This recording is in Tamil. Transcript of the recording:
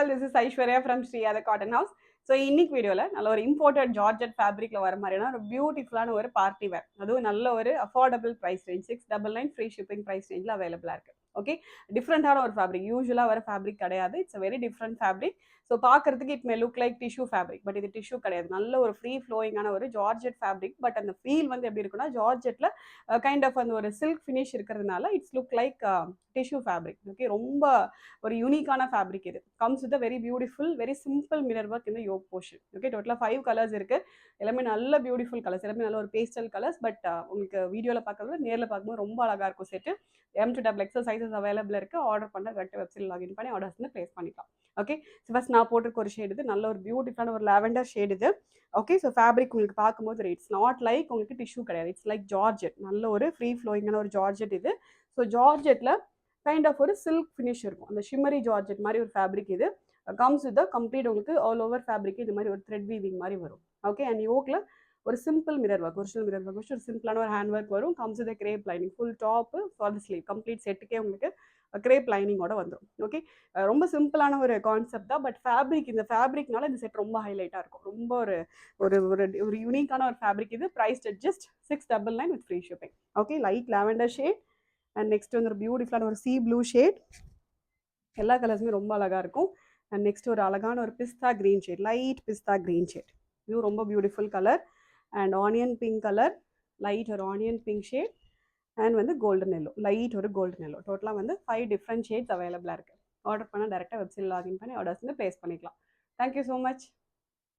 All, this is Aishwarya from ஸ்ரீயாத cotton house. So இன்னைக்கு வீடியோவில் நல்ல ஒரு இம்போர்ட்டட் ஜார்ஜெட் ஃபேப்ரிக்ல வர மாதிரியான ஒரு பியூட்டிஃபுல்லான ஒரு பார்ட்டி வேர், அதுவும் நல்ல ஒரு affordable price range, 699 free shipping price ரேஞ்சில் அவைலபிளாக இருக்குது. ஓகே, டிஃப்ரெண்டான ஒரு ஃபேப்ரிக், யூஸ்வலாக வர ஃபேப்ரிக் கிடையாது. It's very different fabric. So பார்க்கறதுக்கு it may look like tissue fabric, but இது டிஷ்யூ கிடையாது. நல்ல ஒரு ஃப்ரீ ஃப்ளோயிங்கான ஒரு ஜார்ஜெட் ஃபேப்ரிக். பட் அந்த ஃபீல் வந்து எப்படி இருக்குன்னா, ஜார்ஜெட்டில் கைண்ட் ஆஃப் அந்த ஒரு சில்க் ஃபினிஷ் இருக்கிறதுனால it's look like tissue fabric. Okay, ரொம்ப ஒரு யூனிக்கான ஃபேப்ரிக். இது comes with very beautiful, very simple mirror work இந்த யோக் போர்ஷன். ஓகே, டோட்டலாக 5 கலர்ஸ் இருக்கு. எல்லாமே நல்ல பியூட்டிஃபுல் கலர்ஸ், எல்லாமே நல்ல ஒரு பேஸ்டல் கலர்ஸ். பட் உங்களுக்கு வீடியோவில் பார்க்கறது நேரில் பார்க்கும்போது ரொம்ப அழகாக இருக்கும். செட்டு M2XL சைஸஸ் அவைலபிள் இருக்கு. ஆர்டர் பண்ண கரெக்டாக வெப்சைட் லாகின் பண்ணி ஆர்டர்ஸ் வந்து பிளேஸ் பண்ணிக்கலாம். ஓகே, ஸோ ஃபர்ஸ்ட் நான் போட்டிருக்க ஒரு ஷேட் இது, நல்ல ஒரு பியூட்டிஃபுல்லான ஒரு லாவெண்டர் ஷேட் இது. ஓகே, ஸோ ஃபேப்ரிக் உங்களுக்கு பார்க்கும்போது இட்ஸ் நாட் லைக் உங்களுக்கு டிஷ்யூ கிடையாது, இட்ஸ் லைக் ஜார்ஜெட். நல்ல ஒரு ஃப்ரீ ஃப்ளோயிங்கான ஒரு ஜார்ஜெட் இது. ஸோ ஜார்ஜெட்டில் கைண்ட் ஆஃப் ஒரு சில்க் ஃபினிஷ் இருக்கும், அந்த ஷிம்மரி ஜார்ஜெட் மாதிரி ஒரு ஃபேப்ரிக் இது. கம்ஸ் வித் கம்ப்ளீட் உங்களுக்கு ஆல் ஓவர் ஃபேப்ரிக் இது மாதிரி ஒரு த்ரெட் வீவிங் மாதிரி வரும். ஓகே, அண்ட் யோக்கில் ஒரு simple mirror work, original mirror work வச்சு ஒரு சிம்பிளான ஒரு ஹேண்ட் ஒர்க் வரும். Comes with crepe lining, full top for the sleeve, complete செட்டுக்கே உங்களுக்கு கிரேப் லைனிங்கோட வந்துடும். ஓகே, ரொம்ப சிம்பிளான ஒரு கான்செப்ட் தான். பட் ஃபேப்ரிக், இந்த ஃபேப்ரிக்னால இந்த செட் ரொம்ப ஹைலைட்டாக இருக்கும். ரொம்ப ஒரு ஒரு ஒரு யூனிக்கான ஒரு ஃபேப்ரிக் இது. Price just 699 with free shipping. Okay, light lavender shade and next வந்து ஒரு பியூட்டிஃபுல்லான ஒரு சீ ப்ளூ ஷேட். எல்லா கலர்ஸுமே ரொம்ப அழகாக இருக்கும். அண்ட் நெக்ஸ்ட் ஒரு அழகான ஒரு பிஸ்தா க்ரீன் ஷேட், லைட் பிஸ்தா க்ரீன் ஷேட். இதுவும் ரொம்ப beautiful colour. And onion pink colour, light ஒரு ஆனியன் பிங்க் ஷேட். அண்ட் வந்து கோல்டன் எல்லோ, லைட் ஒரு கோல்டன் எல்லோ. டோட்டலாக வந்து 5 டிஃப்ரெண்ட் ஷேட்ஸ் அவைலபிளாக இருக்குது. ஆர்டர் பண்ணால் டேரெக்டாக வெப்சைட் லாகின் பண்ணி ஆர்டர்ஸ் வந்து ப்ளேஸ் பண்ணிக்கலாம். Thank you so much.